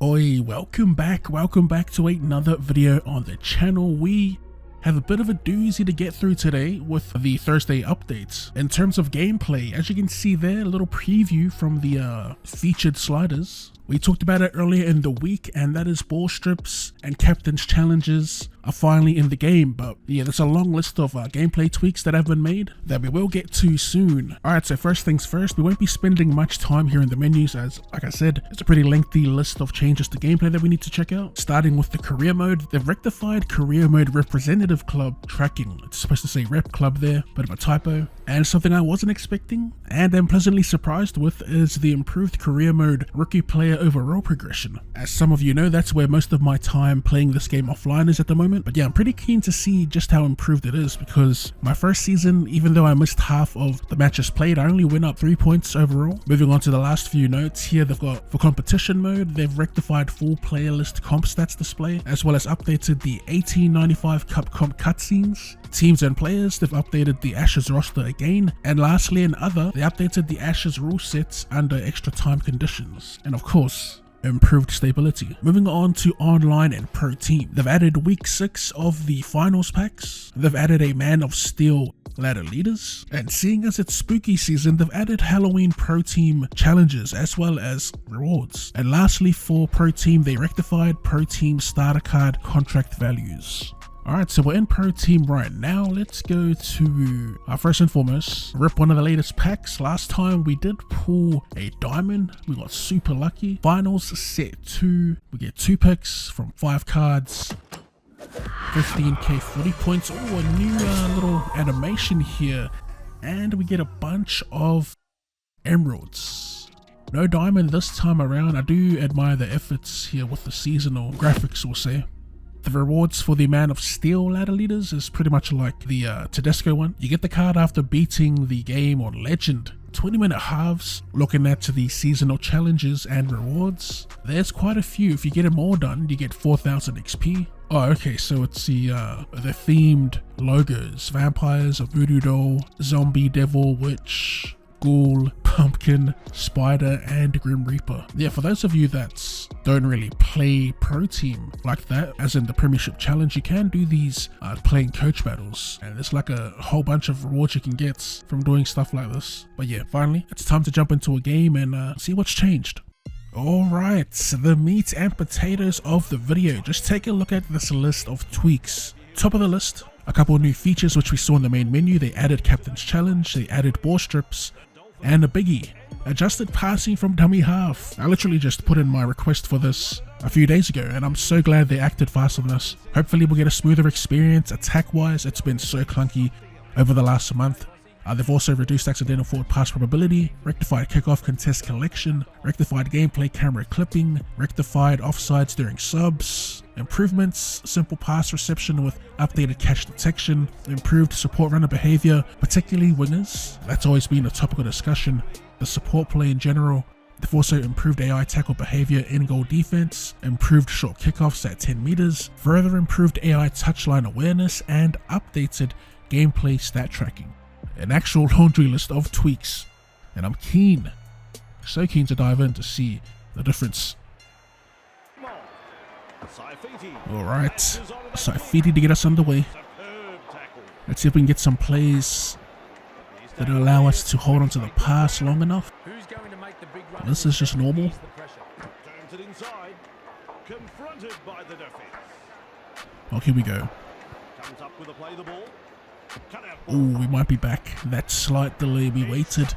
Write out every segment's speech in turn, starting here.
Oi, welcome back to another video on the channel. We have a bit of a doozy to get through today with the Thursday updates. In terms of gameplay, as you can see there, a little preview from the featured sliders. We talked about it earlier in the week, and that is ball strips and captain's challenges are finally in the game. But yeah, there's a long list of gameplay tweaks that have been made that we will get to soon. Alright, so first things first, we won't be spending much time here in the menus as, like I said, it's a pretty lengthy list of changes to gameplay that we need to check out. Starting with the career mode, they've rectified career mode representative club tracking. It's supposed to say rep club there, bit of a typo. And something I wasn't expecting and am pleasantly surprised with is the improved career mode rookie player overall progression. As some of you know, that's where most of my time playing this game offline is at the moment. But yeah, I'm pretty keen to see just how improved it is, because my first season, even though I missed half of the matches played, I only went up 3 points overall. Moving on to the last few notes here, they've got for competition mode, they've rectified full player list comp stats display, as well as updated the 1895 Cup comp cutscenes. Teams and players, they've updated the Ashes roster again, and lastly in other, they updated the Ashes rule sets under extra time conditions, and of course, improved stability. Moving on to online and pro team, they've added week 6 of the finals packs, they've added a Man of Steel ladder leaders, and seeing as it's spooky season, they've added Halloween pro team challenges as well as rewards. And lastly, for pro team, they rectified pro team starter card contract values. Alright, so we're in pro team right now. Let's go to first and foremost, rip one of the latest packs. Last time we did pull a diamond, we got super lucky. Finals set 2, we get 2 picks from 5 cards, 15k 40 points. Oh, a new little animation here, and we get a bunch of emeralds. No diamond this time around. I do admire the efforts here with the seasonal graphics, we'll say. The rewards for the Man of Steel ladder leaders is pretty much like the Tedesco one. You get the card after beating the game on Legend. 20-minute halves. Looking at the seasonal challenges and rewards, there's quite a few. If you get them all done, you get 4000 XP. Oh, okay, so it's the themed logos. Vampires, a voodoo doll, zombie, devil, witch, ghoul, pumpkin, spider, and grim reaper. Yeah, for those of you that don't really play pro team like that, as in the premiership challenge, you can do these playing coach battles, and there's like a whole bunch of rewards you can get from doing stuff like this. But yeah, finally it's time to jump into a game and see what's changed. Alright, the meat and potatoes of the video. Just take a look at this list of tweaks. Top of the list, a couple of new features which we saw in the main menu. They added captain's challenge, they added ball strips, and a biggie, adjusted passing from dummy half. I literally just put in my request for this a few days ago, and I'm so glad they acted fast on this. Hopefully we'll get a smoother experience attack wise. It's been so clunky over the last month. They've also reduced accidental forward pass probability, rectified kickoff contest collection, rectified gameplay camera clipping, rectified offsides during subs, improvements, simple pass reception with updated catch detection, improved support runner behavior, particularly wingers. That's always been a topic of discussion. The support play in general. They've also improved AI tackle behavior in goal defense, improved short kickoffs at 10 meters, further improved AI touchline awareness, and updated gameplay stat tracking. An actual laundry list of tweaks, and I'm keen, so keen to dive in to see the difference. Alright, Saifidi to get us underway. Let's see if we can get some plays that allow us to hold onto the pass long enough. This is just normal. Oh, here we go. Oh, we might be back. That slight delay, we waited.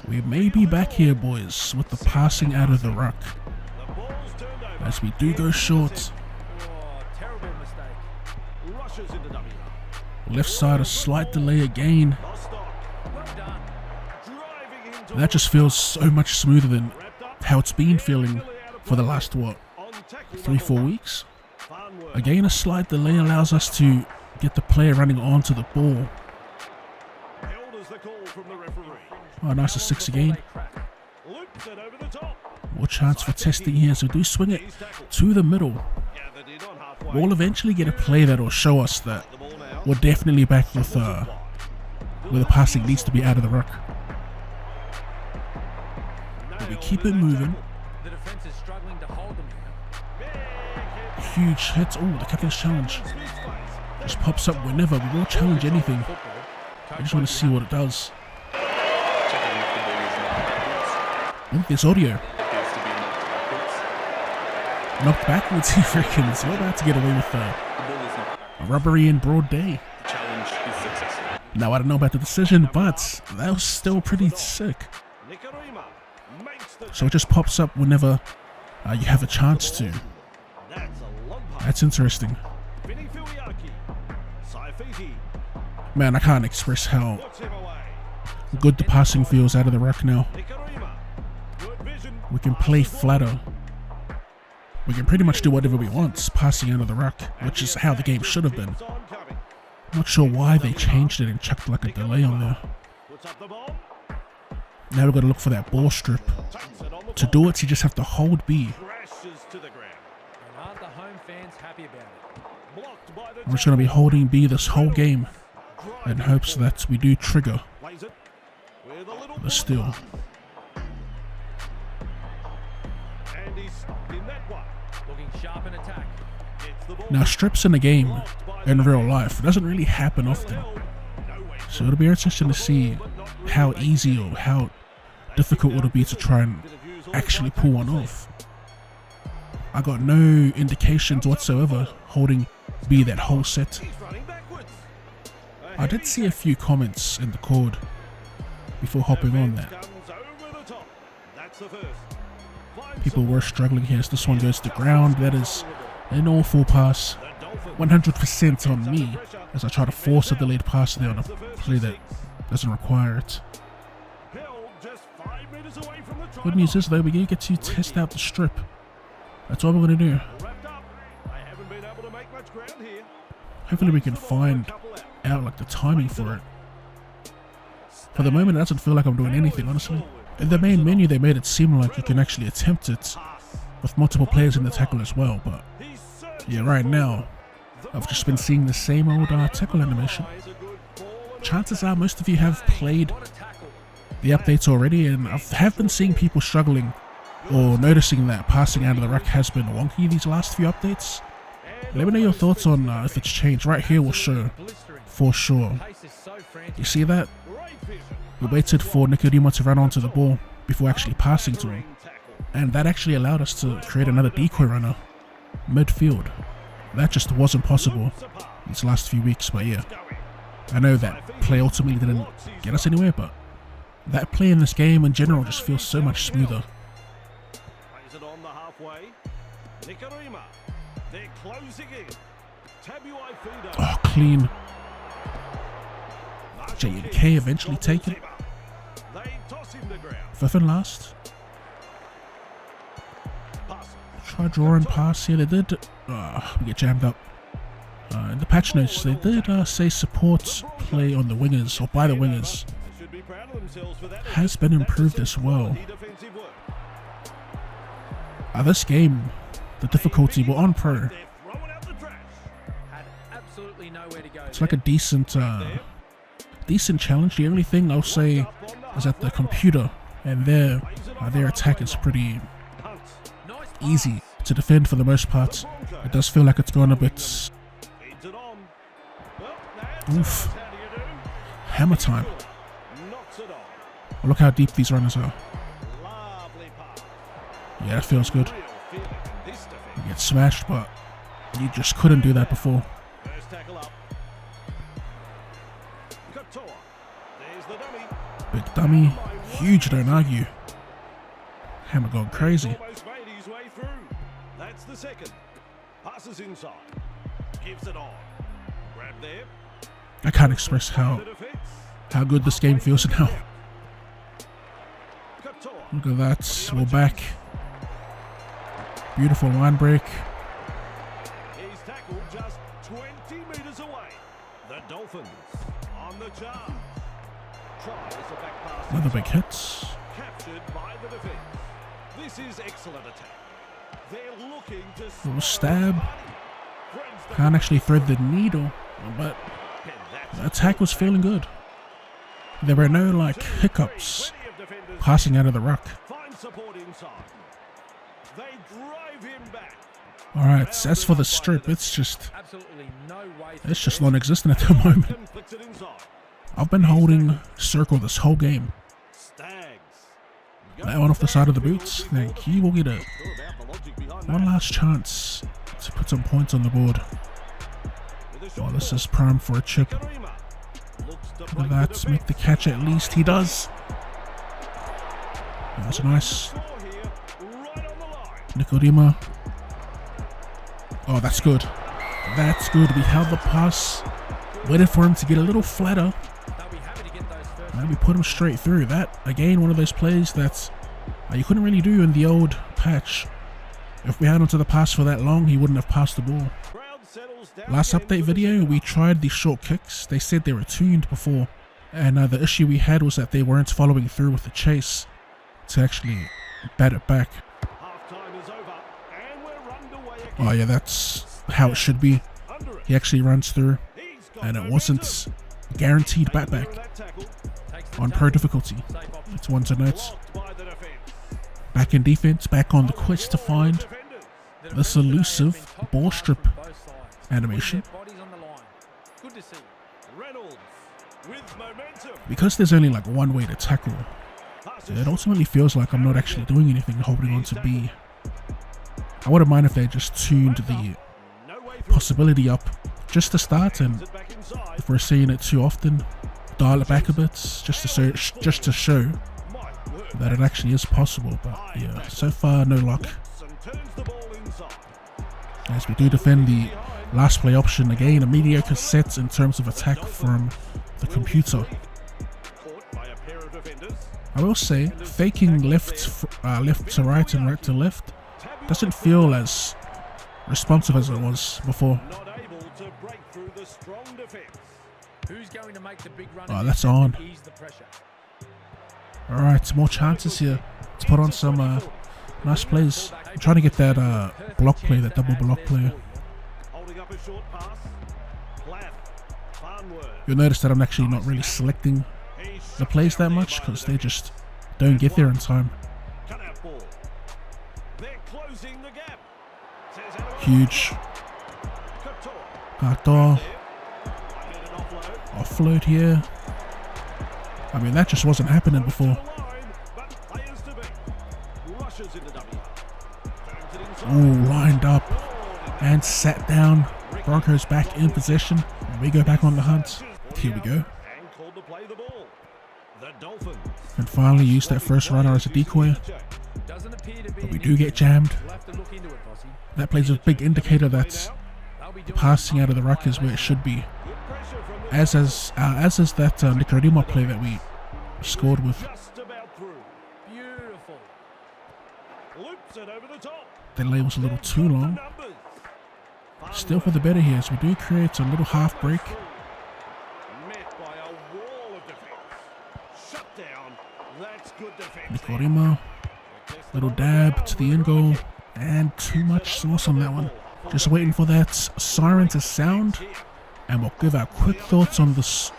We may be back here, boys, with the passing out of the ruck. As we do go short. Left side, a slight delay again. That just feels so much smoother than how it's been feeling for the last, what, 3-4 weeks? Again, a slight delay allows us to get the player running onto the ball. Oh, nice, a 6 again. More chance for testing here, so do swing it to the middle. We'll eventually get a play that will show us that we're definitely back with where the passing needs to be out of the ruck. But we keep it moving. huge hit. Oh, the captain's challenge just pops up whenever. We will challenge anything. I just want to see what it does. Oh, there's audio. Knocked backwards, he reckons. We're about to get away with a robbery in broad day. Now, I don't know about the decision, but that was still pretty sick. So it just pops up whenever you have a chance to. That's interesting. Man, I can't express how good the passing feels out of the ruck now. We can play flatter. We can pretty much do whatever we want, passing out of the ruck, which is how the game should have been. I'm not sure why they changed it and chucked like a delay on there. Now we've got to look for that ball strip. To do it, you just have to hold B. I'm just going to be holding B this whole game in hopes that we do trigger the steal. Now, strips in the game, in real life, doesn't really happen often. So it'll be interesting to see how easy or how difficult it'll be to try and actually pull one off. I got no indications whatsoever holding B that whole set. I did see a few comments in the cord before hopping on that people were struggling here as this one goes to ground. That is an awful pass. 100% on me as I try to force a delayed pass there on a play that doesn't require it. Good news is though, we get to test out the strip. That's all we're going to do. Hopefully we can find out like the timing for it. For the moment it doesn't feel like I'm doing anything, honestly. In the main menu they made it seem like you can actually attempt it with multiple players in the tackle as well, but yeah, right now I've just been seeing the same old tackle animation. Chances are most of you have played the updates already, and I have been seeing people struggling or noticing that passing out of the ruck has been wonky these last few updates. Let me know your thoughts on if it's changed. Right here will show for sure. You see that? We waited for Nikodima to run onto the ball before actually passing to him, and that actually allowed us to create another decoy runner midfield. That just wasn't possible these last few weeks, but yeah. I know that play ultimately didn't get us anywhere, but that play in this game in general just feels so much smoother. Oh, clean. J&K eventually taken. Fifth and last. Try draw and pass here. They did. We get jammed up. In the patch notes, they did say support play on the wingers or by the wingers has been improved as well. This game, the difficulty, we're on pro. It's like a decent challenge. The only thing I'll say is that the computer and their attack is pretty easy to defend for the most part. It does feel like it's gone a bit. Oof. Hammer time. Oh, look how deep these runners are. Yeah, that feels good. You get smashed, but you just couldn't do that before. Big dummy. Huge, don't argue. Hammer going crazy. That's the second. Passes inside. Gives it on. Grab there. I can't express how good this game feels now. Look at that. We're back. Beautiful line break. He's tackled just 20 meters away. The Dolphins on the charge. Another big hit. Captured by the defense. This is excellent attack. They're looking to little stab. Can't actually thread the needle, but the attack was feeling good. There were no like hiccups passing out of the ruck. Alright, as for the strip, it's just non-existent at the moment. I've been holding circle this whole game. That one off the side of the boots. Thank you. We'll get one last chance to put some points on the board. Oh, this is prime for a chip. Look at that. Make the catch at least. He does. That's nice. Nikodima. Oh, that's good. That's good. We held the pass. Waited for him to get a little flatter. And we put him straight through. That, again, one of those plays that you couldn't really do in the old patch. If we had him to the pass for that long, he wouldn't have passed the ball. Last update video, we tried the short kicks. They said they were tuned before. And the issue we had was that they weren't following through with the chase to actually bat it back. Oh yeah, that's how it should be. He actually runs through. And it wasn't guaranteed bat back on pro difficulty. It's one to note. Back in defense, back on the quest to find this elusive ball strip animation. Because there's only like one way to tackle, it ultimately feels like I'm not actually doing anything holding on to B. I wouldn't mind if they just tuned the possibility up just to start, and if we're seeing it too often, dial it back a bit just to show that it actually is possible. But yeah, so far no luck. As we do defend the last play option, again a mediocre set in terms of attack from the computer. I will say, faking left to right and right to left doesn't feel as responsive as it was before. Oh, that's on. Alright, more chances here to put on some nice plays. I'm trying to get that block play, that double block play. You'll notice that I'm actually not really selecting the plays that much because they just don't get there in time. Huge. Kato. Offload here. I mean, that just wasn't happening before. Oh, lined up and sat down. Broncos back in possession. And we go back on the hunt. Here we go. And finally use that first runner as a decoy. But we do get jammed. That plays a big indicator that the passing out of the ruck is where it should be. As is that Nikodima play that we scored with. That lay was a little too long. Still for the better here, so we do create a little half break. Nikodima, little dab to the end goal, and too much sauce on that one. Just waiting for that siren to sound, and we'll give our quick thoughts on this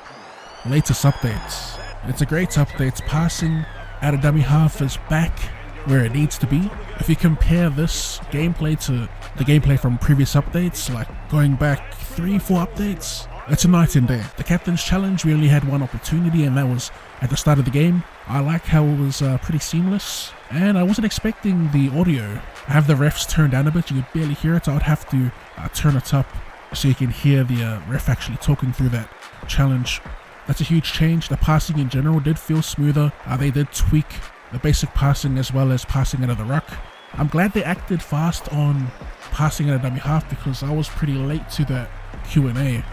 latest update. It's a great update. Passing out of dummy half is back where it needs to be. If you compare this gameplay to the gameplay from previous updates, like going back 3-4 updates, it's a night and day. The captain's challenge, we only had one opportunity, and that was at the start of the game. I like how it was pretty seamless, and I wasn't expecting the audio. I have the refs turned down a bit, you could barely hear it. I would have to turn it up so you can hear the ref actually talking through that challenge. That's a huge change. The passing in general did feel smoother. They did tweak the basic passing as well as passing out of the ruck. I'm glad they acted fast on passing out of dummy half because I was pretty late to that Q&A.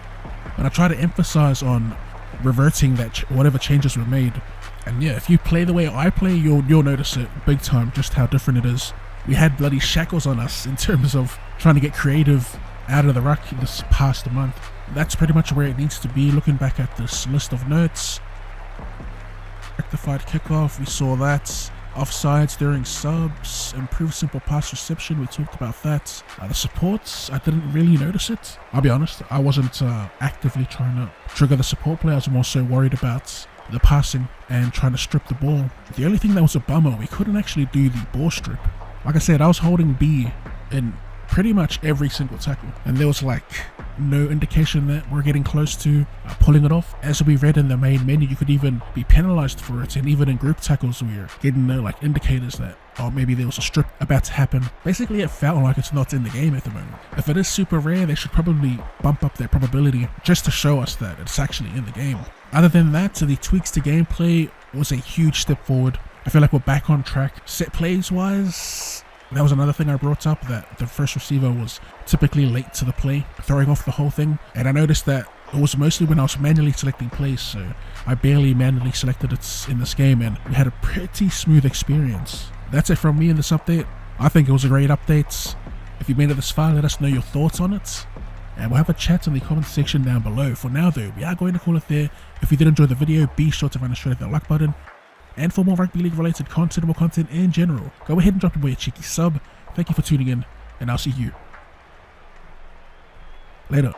And I try to emphasize on reverting that whatever changes were made. And yeah, if you play the way I play, you'll notice it big time, just how different it is. We had bloody shackles on us in terms of trying to get creative out of the ruck this past month. That's pretty much where it needs to be. Looking back at this list of notes, rectified kickoff, we saw that. Offsides during subs, improved simple pass reception, we talked about that. The supports, I didn't really notice it. I'll be honest, I wasn't actively trying to trigger the support play. I was more so worried about the passing and trying to strip the ball. The only thing that was a bummer, we couldn't actually do the ball strip. Like I said, I was holding B in pretty much every single tackle, and there was like no indication that we're getting close to pulling it off. As we read in the main menu, you could even be penalized for it, and even in group tackles we were getting no like indicators that, oh, maybe there was a strip about to happen. Basically it felt like it's not in the game at the moment. If it is super rare, they should probably bump up their probability just to show us that it's actually in the game. Other than that, the tweaks to gameplay was a huge step forward. I feel like we're back on track. Set plays wise, that was another thing I brought up, that the first receiver was typically late to the play, throwing off the whole thing. And I noticed that it was mostly when I was manually selecting plays, so I barely manually selected it in this game, and we had a pretty smooth experience. That's it from me in this update. I think it was a great update. If you made it this far, let us know your thoughts on it, and we'll have a chat in the comment section down below. For now though, we are going to call it there. If you did enjoy the video, be sure to run straight at that like button. And for more Rugby League related content, more content in general, go ahead and drop your boy a cheeky sub. Thank you for tuning in, and I'll see you later.